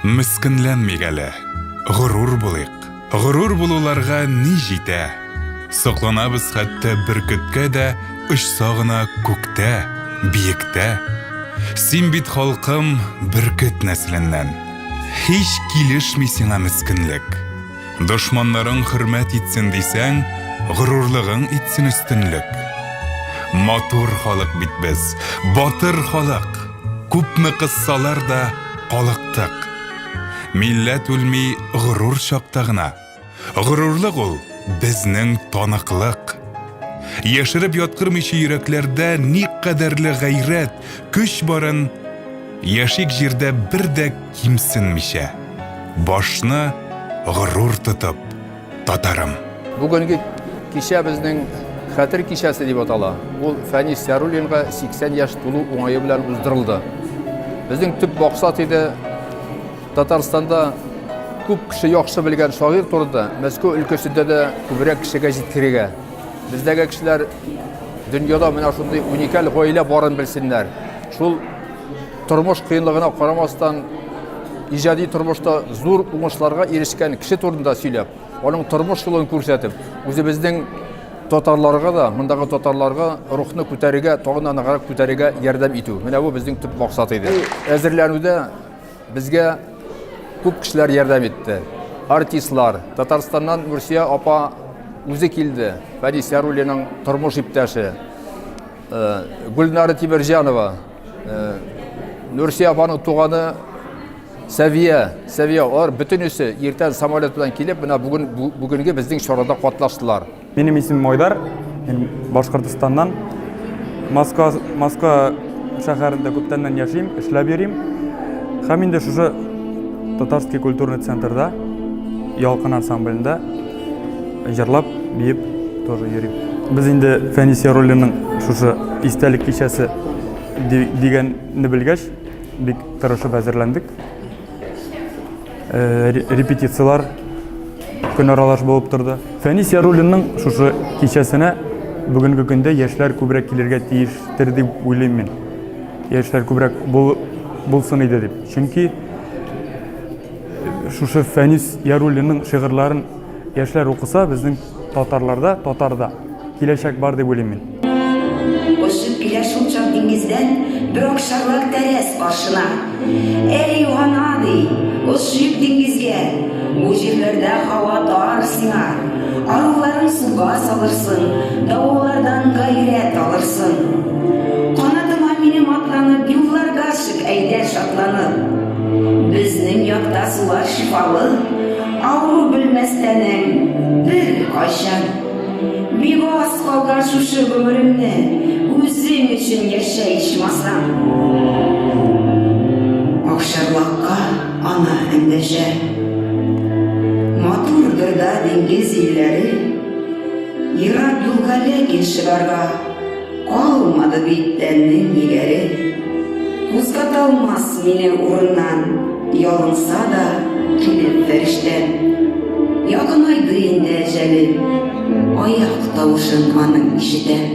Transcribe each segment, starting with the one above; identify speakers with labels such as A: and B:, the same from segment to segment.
A: Мискінленмек әлі, ғұрур болайық. Ғұрур болуларға не жете? Соқланабыз хатта бүркітке де, үш сағына көкте, биікте. Сен бит халқым бүркіт нәсіліннен. Хеш келішмесіңа міскінлік. Дұшманларың хүрмәт етсін дейсәң, ғұрурлығың етсін үстінлік. Матур халық бит біз, батыр халық. Күпні қыссалар да қалықтық. Милләт өлмей ғұрур шаптағына. Ғұрурлық ол бізнің тонықлық. Яшырып яткырмыйчы йөрәкләрдә ни кадәрле гайрәт, көч барын, яшик җирдә бер дә кимсенмичә. Башны ғұрур тотып, татарым.
B: Бүгенге кичә безнең хәтер кичәсе дип атала. Ул Фәнис Яруллинга 80 яшь тулу уңае белән уздырылды. Безнең төп максат иде Татарстанда күп кеше яхшы белгән шагыйрь турында Мәскәү өлкәсендә дә күбрәк кешегә җиткерергә. Бездәге кешеләр дөньяда менә шундый уникаль гаилә барын белсеннәр. Шул тормыш кыенлыгына карамастан иҗади тормышта зур уңышларга ирешкән кеше турында сөйләп, аның тормыш юлын күрсәтеп, үзебезнең татарларга да, мондагы татарларга рухны күтәрергә, тагын да ныграк күтәрергә ярдәм итү. Менә бу безнең төп максат иде. Әзерләнүдә безгә күп кешеләр ярдәм итте. Артистлар, Татарстаннан Нурсия апа үзе килде. Фәнис Яруллинның тормыш иптәше. Гүлнара Тимерҗанова, Нурсия апаның туганы Сәвия, алар бөтенесе иртән самолет белән килеп, менә бүгенге безнең чарада катнаштылар.
C: Минем исемем Майдар, мин Башкортстаннан, Москва шәһәрендә күптәннән яшим, эшләп йөрим. Һәм инде шушы Татарский культурный центрда, Ялкын ансамблендә җырлап, биеп тоже йөрим. Без инде Фәнис Яруллинның шушы истәлек кичәсе дигәнне белгәч, бик тырышып әзерләндек. Репетициялар көн аралаш булып торды. Фәнис Яруллинның шушы кичәсенә бүгенге көндә яшьләр күбрәк килергә тиештер дип уйлыйм мин. Яшьләр күбрәк булсын иде дип. Чөнки шушы Фәнис Яруллинның шигырьләрен яшьләр укыса, безнең татарда киләчәк бар дип уйлыйм мин.
D: Ошып килә шул чак диңгездән бер акчарлык тәрәс каршына. Эй Юханады, ошып диңгезгә, бу җирләрдә һава тар сиңа. Аруларың суга салырсың, давыллардан гайрәт алырсың. Канатыма минем атланып, юлларга чык, әйдә шатланып. Безнең якта сулар шифалы, авыру белмәстәнең бер кайчан. Бик аз калган шушы гомеремне үзең өчен яшә ичмасам. Акчарлакка ана эндәшә. Матурдыр да диңгез илләре. Ерак юлга ләкин чыгарга калмады бит тәннең нигәре. Кузгаталмас мине урыннан, ялынса да килеп фәрештән. Якынайды инде әҗәлем, аяк тавышын аның ишетәм.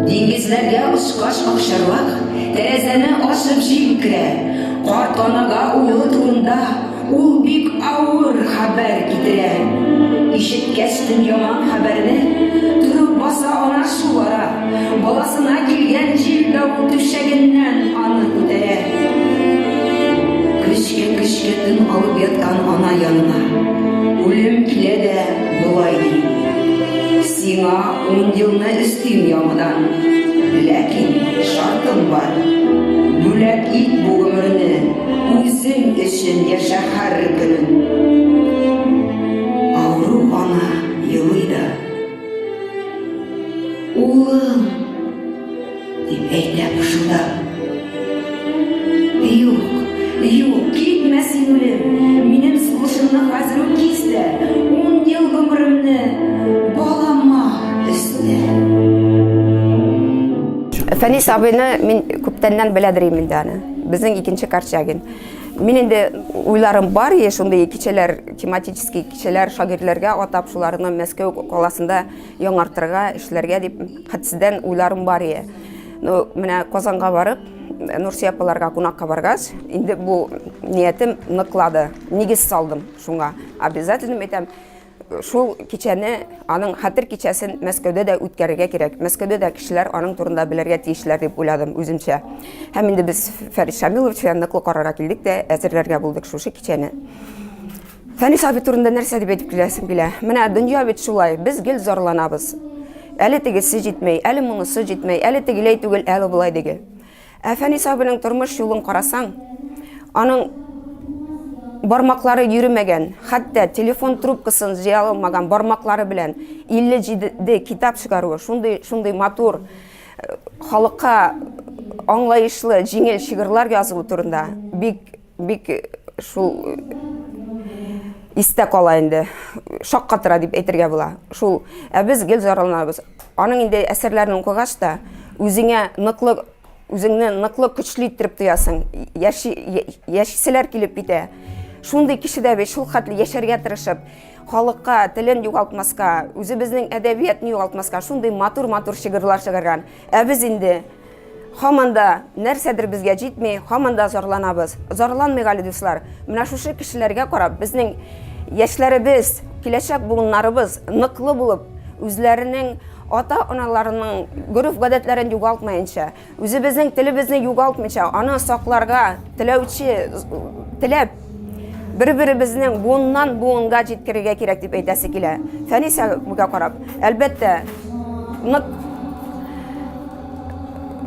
D: Диңгезләргә очкач акчарлак, тәрәзәне ачып җил керә. Карт анага улы турында ул бик авыр хәбәр китерә. Ишеткәч яман хәбәрне, торып баса ана шулара. Баласына килгән җил давыл түшәгеннән аны күтәрә. Көчкә тын алып яткан ана янына үлем килә дә болай ди. Сиңа 10 елны өстим яңадан, ләкин шартым бар. Бүләк ит бу гомерне, үзең өчен яшә һәр көнен. Авыру ана елый да. Улым дип әйтә пышылдап. Юк, китмә син үлем, минем сулышымны хәзер үк кистә. 10 ел гомеремне балама өстә.
E: Фәнис абыйны мин күптәннән беләдерим инде аны. Безнең икенче Корчагин. Мин инде уйларым бар, шундый кичәләр, тематический кичәләр шагыйрьләргә атап шуларны Мәскәү каласында яңартырга, эшләргә дип хәтсидән уйларым бар. Менә Казанга барып, Нурсия апаларга кунакка баргас, инде бу ниятим ныклады, нигез салдым шуңа. Обязательно әйтәм, шул кичәне, аның хәтер кичәсен Мәскәүдә дә үткәрергә кирәк. Мәскәүдә дә кешеләр аның турында белергә тиешләр дип уйладым үземчә. Һәм инде без Фәрит Шамилович белән ныклы карарга килдек дә әзерләргә булдык шушы кичәне. Фәнис абый турында нәрсә дип әйтеп киләсем килә. Менә дөнья бит шулай, без гел зарланабыз. Әле тегесе җитмәй, әле монысы җитмәй, әле тегеләй түгел, әле булай диге. Фәнис абыйның тормыш юлын карасаң, аның бармаклары йөрмәгән, хәтта телефон трубкасын җыя алмаган бармаклары белән 57 китап чыгаруы, шундый матур, халыкка аңлаешлы, җиңел шигырьләр язу турында бик шул истә кала инде, шаккатыра дип әйтергә була. Шул, без гел зарланабыз. Аның инде әсәрләрен укыгач та үзеңне ныклы көчле иттереп тоясың. Яшьселәр килеп китә. Шундый кешедә бит шул хәтле яшәргә тырышып, халыкка телен югалтмаска, үзебезнең әдәбиятны югалтмаска, шундый матур шигырьләр чыгарган. Без инде һаманда нәрсәдер безгә җитми, һаманда зарланабыз. Зарланмыйк әле дуслар. Менә шушы кешеләргә карап, безнең яшьләребез, киләчәк буыннарыбыз ныклы булып, үзләренең ата-аналарының гореф-гадәтләрен югалтмаенча, үзебезнең телебезне югалтмыйча, аны сакларга теләп, бер-беребезнең буыннан буынга җиткерергә кирәк дип әйтәсе килә. Фәнис абыйга карап, әлбәттә,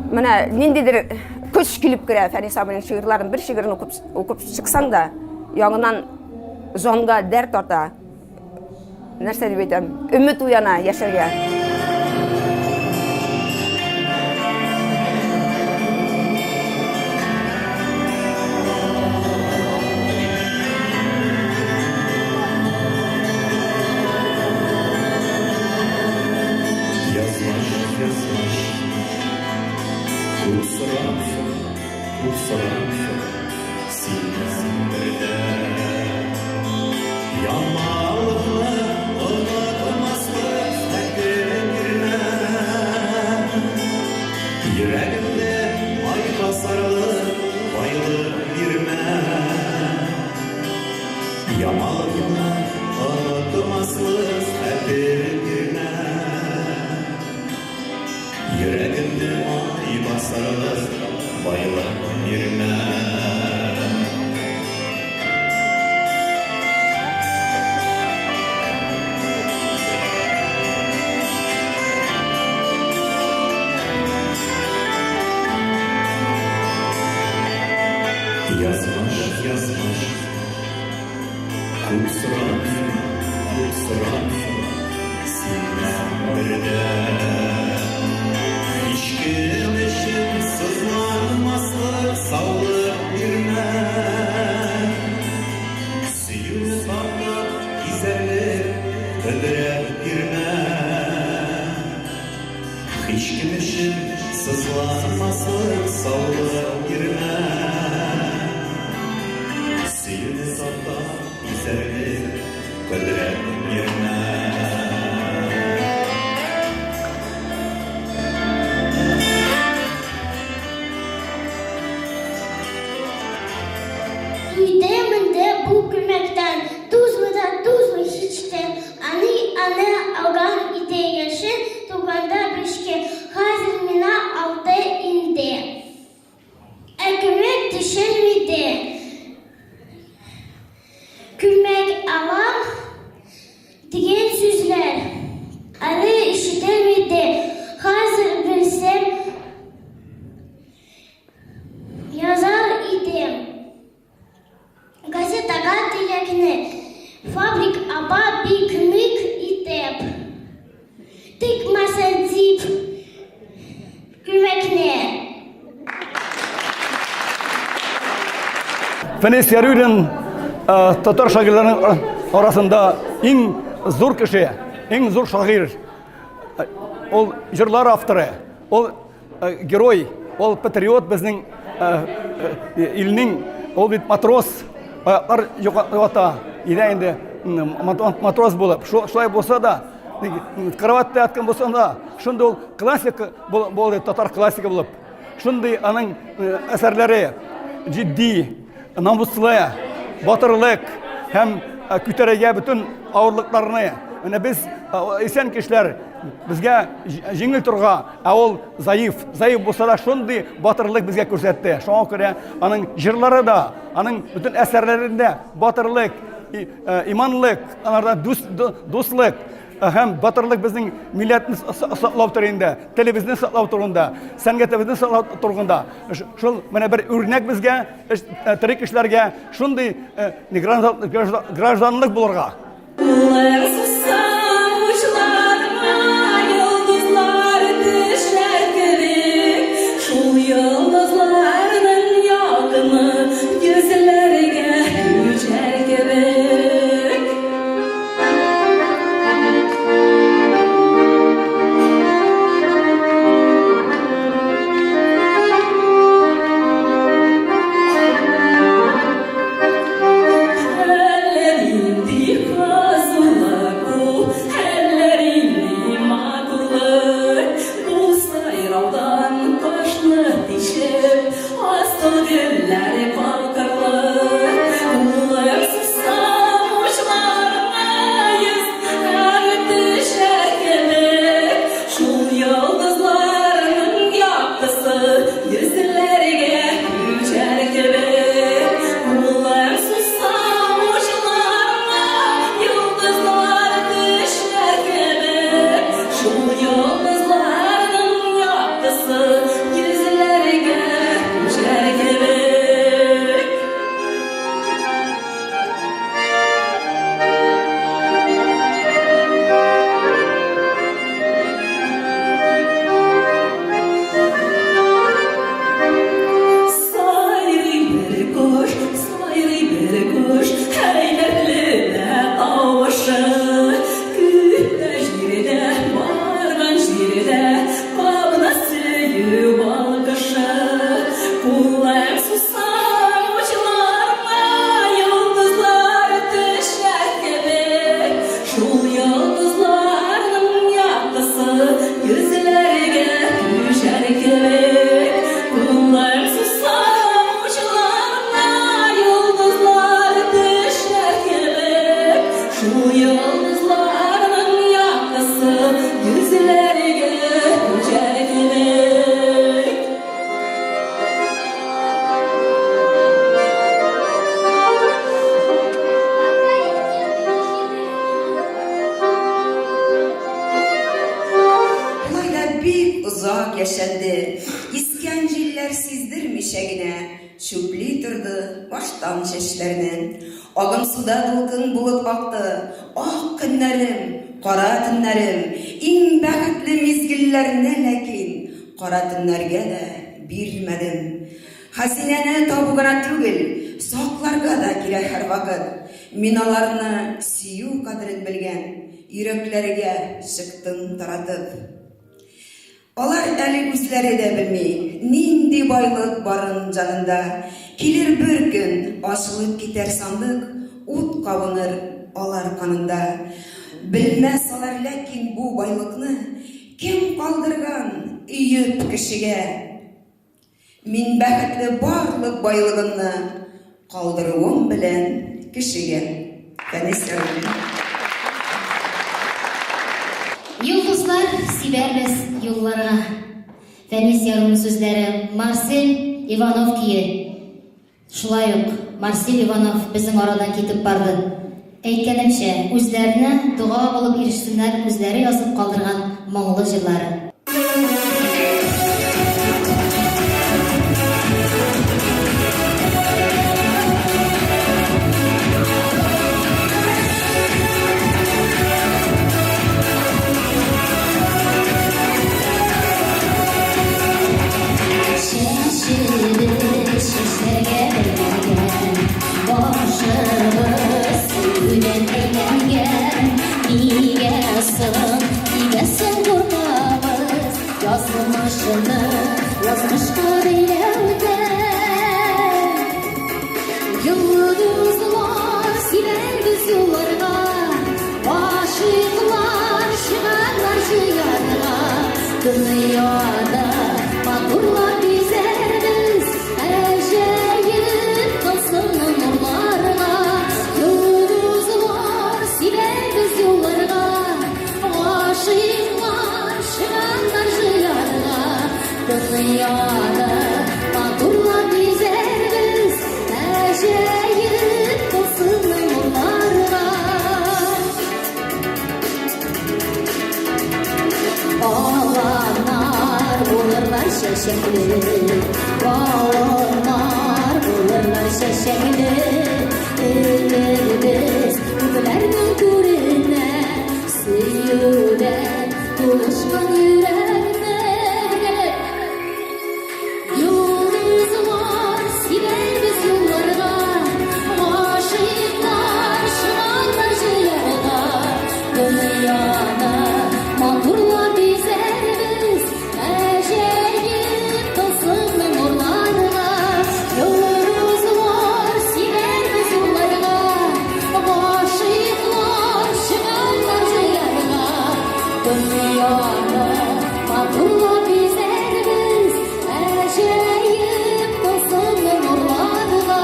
E: менә ниндидер көч килеп керә Фәнис абыйның шигырьләрен, бер шигырен укып чыксаң да, яңынан җанга дәрт тарта. Нәрсә дип әйтәм? Өмет уяна яшәргә.
F: Фәнис Яруллин татар шагыйрьләренең арасында иң зур кеше, иң зур шагыйрь. Ул җырлар авторы, ул герой, ул патриот безнең илнең, ул бит матрос, аяклар югата, инде матрос булып, шулай булса да, кроватьта яткан булса да, шунда ул классик булды, татар классигы булып. шундый аның әсәрләре җитди, намуслы, батырлык һәм күтәрергә бөтен авырлыкларны. Менә без исән кешеләр безгә җиңел торга, ә ул заиф булса да шундый батырлык безгә күрсәтте. Шуңа күрә аның җырлары да, аның бөтен әсәрләрендә батырлык, иманлык, анарда дуслык һәм батырлык безнең милләтне саклау турында, телебезне саклау турында, сәнгатебезне саклау турында. Шул менә бер үрнәк безгә, тере кешеләргә шундый гражданлык булырга.
D: Yaşandı, iskenciller sizdirmişe gine, çöplü turdu baştan şeşlerinin. Ağım suda dolkun bulup aktı, ah günlerim, kara tünlerim, in bəxtli mizgillerine lekin, kara tünlerge de bilmedim. Hasinene tabugana tügül, saklarga da kire her vakit, minalarını siyu kadrin bilgen, yüreklerge çıktım taratıp. Алар әлі үзләре дә белмей, нинди байлык барын жанында. Килер бер көн, ашылып китәр сандык, ут кабыныр алар канында. Белмәс алар ләкин бу байлыкны кем калдырган өйөп кешегә. Мин бәхетле барлык байлыгымны калдыруым белән кешегә.
G: Yıldızlar sibermez yollara. Фәнис Яруллин сүзләре Марсель Иванов кие. Шулай ук Марсель Иванов безнең арадан китеп барды. Әйткәнемчә, үзләренә дуга булып ирешсеннәр, үзләре язып калдырган моңлы җырлары. Yazmışlar eylerde Yıldızlar siler biz yollarına Aşıklar şiarlar şiarlar Dünyada maturlar bize Dünyada matурла bizeriz, әжейіп тылсымның нұрларға. Баланар болырлар шешекли, баланар болырлар шешекли. Ellerimiz күпләрнең күренә, сөюдән тулышкан йөрәкне. Йолдызлар сибәрбез юлларга, гашыйклар чыгарлар җыярга. Дөньяны матурлап бизәрбез, әҗәеп тылсымлы нурларга. Йолдызлар сибәрбез юлларга, гашыйклар чыгарлар җыярга. Дөньяны матурлап бизәрбез, әҗәеп тылсымлы нурларга.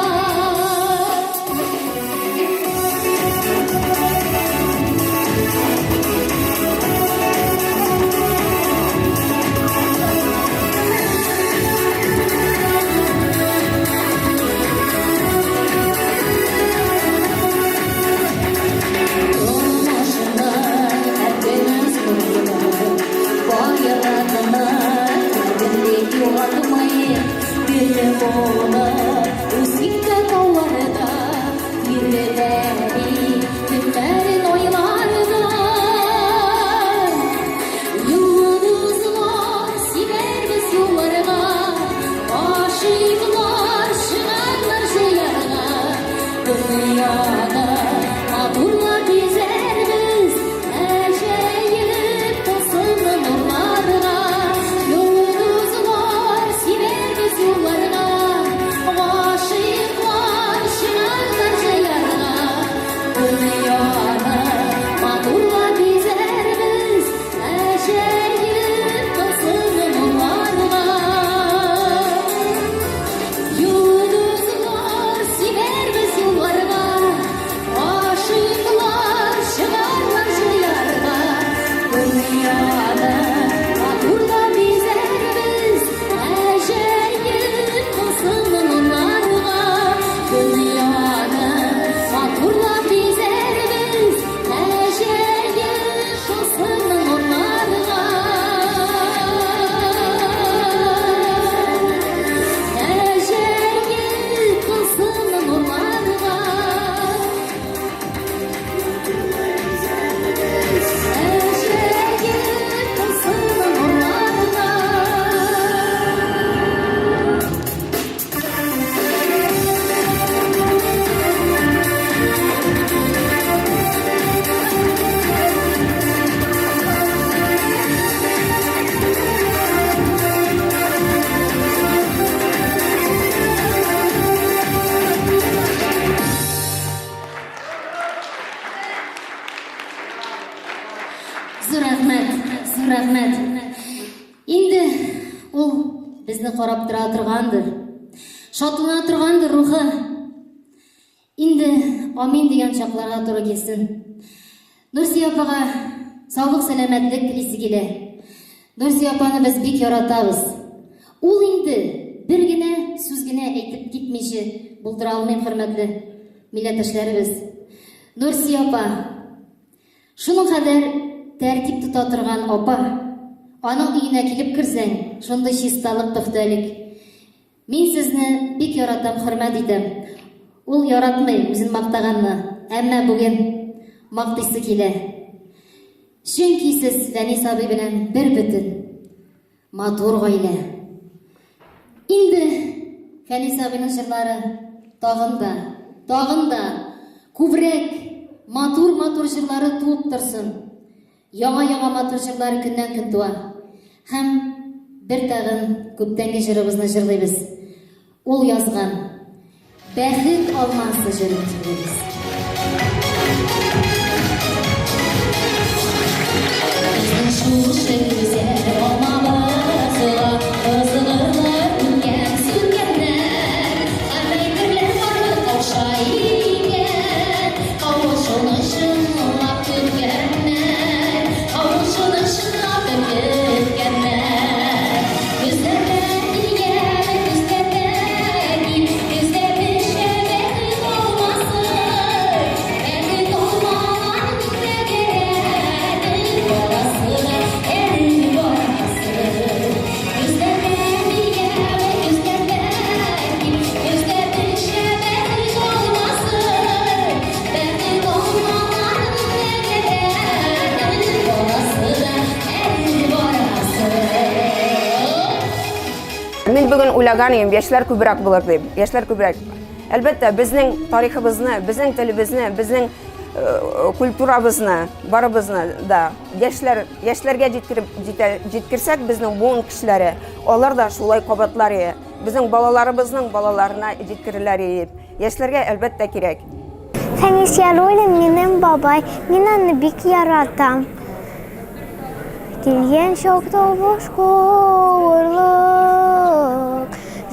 G: Тормышны әпкәміз күргені, байыратыны күргенлек юғатмай. Белі болып, үсікті тауларда, ерлері, түндерін ойларда. Йолдызлар сибәрбез юлларга, гашыйклар чыгарлар җыярга. Дөньяны матурлап бизәрбез, әҗәеп тылсымлы нурларга. Йолдызлар сибәрбез юлларга, гашыйклар чыгарлар җыярга. Дөньяны матурлап бизәрбез, әҗәеп тылсымлы нурларга. Йолдызлар сибәрбез юлларга, гашыйклар чыгарлар җыярга. Дөньяны матурлап бизәрбез, әҗәеп тылсымлы нурларга. Дөньяны матурлап бизәрбез, әҗәеп тылсымлы нурларга. Әҗәеп тылсымлы нурларга. Әҗәеп тылсымлы нурларга. Зур рәхмәт, зур рәхмәт. Инде ул безне карап тора торгандыр. Шатлана торгандыр рухы. Инде амин дигән чакларга туры килсен. Нурсия апага саулык, сәламәтлек телисе килә. Нурсия апаны без бик яратабыз. Ул инде бер генә сүз генә әйтеп китмичә булдыра алмыйм, хөрмәтле милләттәшләребез. Нурсия апа, шуның кадәр тәртип тота торган апа, аның өенә килеп керсәң, шундый чисталык, пөхтәлек. Мин сезне бик яратам, хөрмәт итәм. Ул яратмый үзен мактаганны, әмма бүген мактыйсы килә. Чөнки сез Фәнис абый белән бер бөтен матур гаилә. Инде Фәнис абыйның җырлары тагын да күбрәк матур җырлары туып торсын. Яңа матур җырлар көннән-көн туа. Һәм бер тагын күптәнге җырыбызны җырлыйбыз. Ул язган бәхет алмасы җырын җырлыйбыз. Шушы güzel olmamızla ızgırlar ülken sürgenler. Ameytirler varlık okşayken, kavuşunuşun lap tükenler. Kavuşunuşun lap tükenler. Güzel
E: Мин бүген уйлаган идем, яшьләр күбрәк булыр дип. Яшьләр күбрәк. Әлбәттә, безнең тарихыбызны, безнең телебезне, безнең культурабызны, барыбызны да яшьләргә җиткерсәк, безнең буын кешеләре, алар да шулай кабатлар иде. Безнең балаларыбызның балаларына җиткерерләр иде. Яшьләргә әлбәттә кирәк.
H: Фәнис Яруллин минем бабай, мин аны бик яратам. Килгән чакта башка авырлык,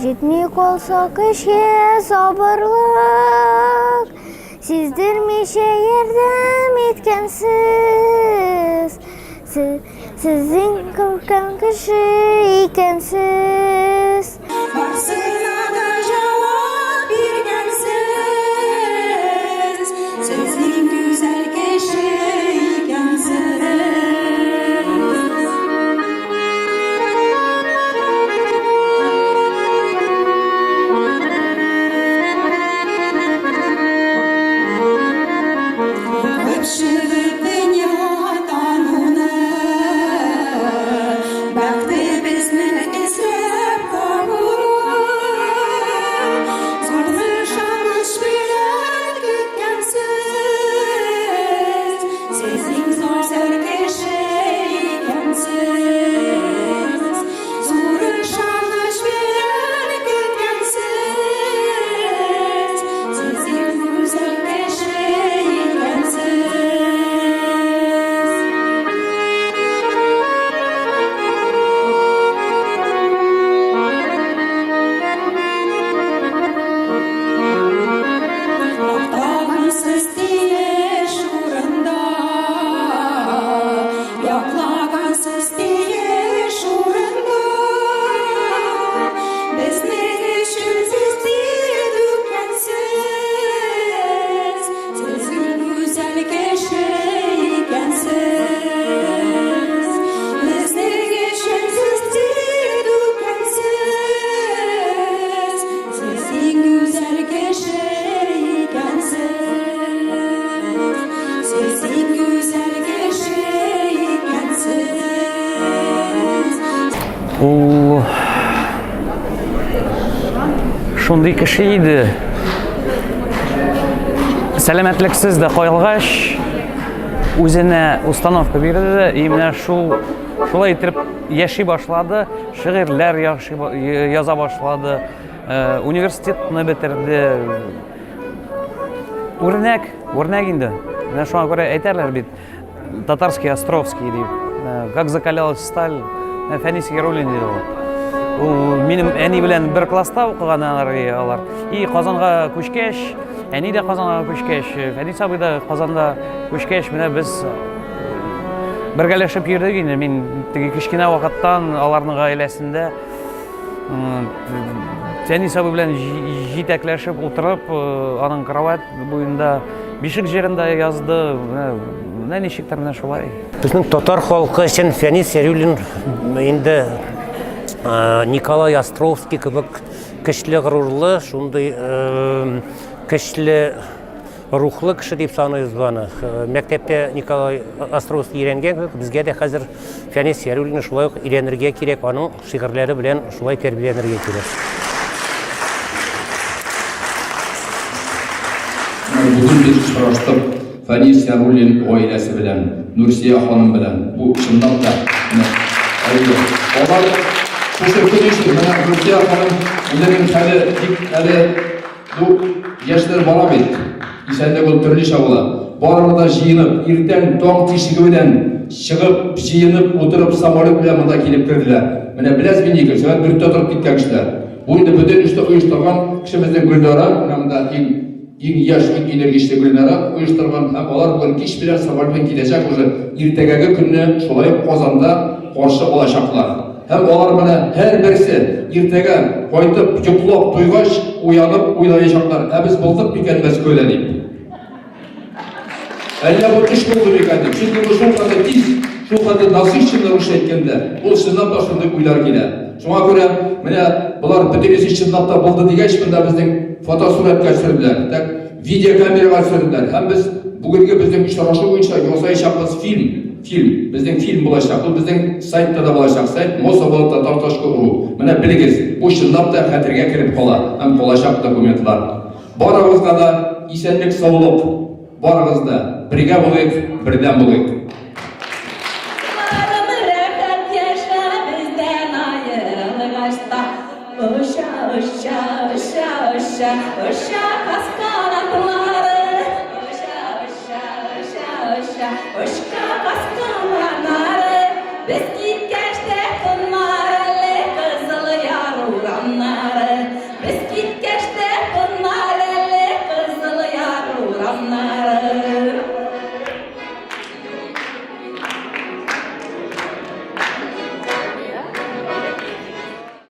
H: җитми калса көчкә сабырлык, сиздермичә ярдәм иткәнсез, сезнең күркәм кеше икәнсез.
D: Барсына да җавап биргәнсез, сезнең гүзәл кеше икәнсез. Көпчелек дөнья таруны, бәхтебезне эзләп табу, зур ышаныч белән көткәнсез, сезнең зур кеше икәнсез. Зур ышаныч белән көткәнсез, сезнең гүзәл кеше икәнсез. Яктагансыз тиеш урында, яклагансыз тиеш урында, безнең өчен сез тир түккәнсез, сезнең гүзәл кеше икәнсез. Безнең өчен сез тир түккәнсез, сезнең гүзәл кеше икәнсез. Сезнең гүзәл кеше икәнсез.
I: Ул шундый кеше иде. Сәламәтлексез дә кайылгач, үзенә установка бирде, и менә шулай итеп яши башлады, шигырьләр яза башлады, университетны бетерде. Үрнәк инде. Менә шуңа күрә әйтәләр бит, татарский Островский дип. Как закалялась сталь, Фәнис Яруллин диде ул. Ул минем әни белән бер класста укыганнар алар. И Казанга күчкәч, әни дә Казанга күчкәч, Фәнис абый да Казанда күчкәч, менә без бергәләшеп йөрдек инде. Мин теге кичкенә вакыттан аларның гаиләсендә Фәнис абый белән җитәкләшеп утырып, аның кровать буенда бишек җирендә язды. Менә ничектер менә шулай.
J: Безнең татар халкы өчен Фәнис Яруллин инде Николай Островский кебек көчле горурлы, шундый көчле рухлы кеше дип саныйбыз аны. Мәктәптә Николай Островский өйрәнгән, безгә дә хәзер Фәнис Яруллин шулай ук өйрәнергә кирәк, аның шигырьләре белән шулай тәрбияләнергә кирәк.
B: Бүтін бит сораштып, Фәнис Яруллин гаиләсе белән, Нурсия ханым белән, бу чынлап та алар шушы көйшү менә Нурсия ханым үзенең хәле бу яшьләр бала бит. Исәнлек ул төрлечә була. Барыбыз да җыенып, иртән таң тишеге белән чыгып, җыенып, утырып самолет белән монда килеп керделәр. Менә беләс бин ике сәгать бер торып киткән кешеләр. Бу инде бөтен эшне оештырган кешебезнең Гөлнара, монда иң яшь, иң энергичный Гөлнара оештырган һәм алар бүген кич белән самолет белән киләчәк, уже иртәгәге көнне шулай Казанда каршы алачаклар. Һәм алар менә һәр берсе иртәгә кайтып йоклап туйгач, уянып уйлаячаклар. Ә без булдык микән Мәскәүдә дип. Әллә бу эш булды микән дип. Чөнки бу шулкадәр тиз, шулкадәр насыйчанлы рус әйткәндә, ул чынлап та шундый уйлар килә. Шуңа күрә менә булар бөтенесе чынлап та булды дигәч, монда безнең фотосурәткә төшерделәр, видеокамерага төшерделәр. Һәм без бүгенге безнең очрашу буенча ясаячакбыз фильм. film. Bizden film bulacak. Bu bizden saytta da bulacak. Sayt Mosovo Tatar.ru. Mene biliriz. Bu şunlap da hatırga kirip kola. Hem bulacak dokumentlar. Barağızda da isenlik sağlık. Barağızda birge bulayık, birden bulayık.
D: Uşa, uşa, uşa, uşa, uşa, kaskanatlar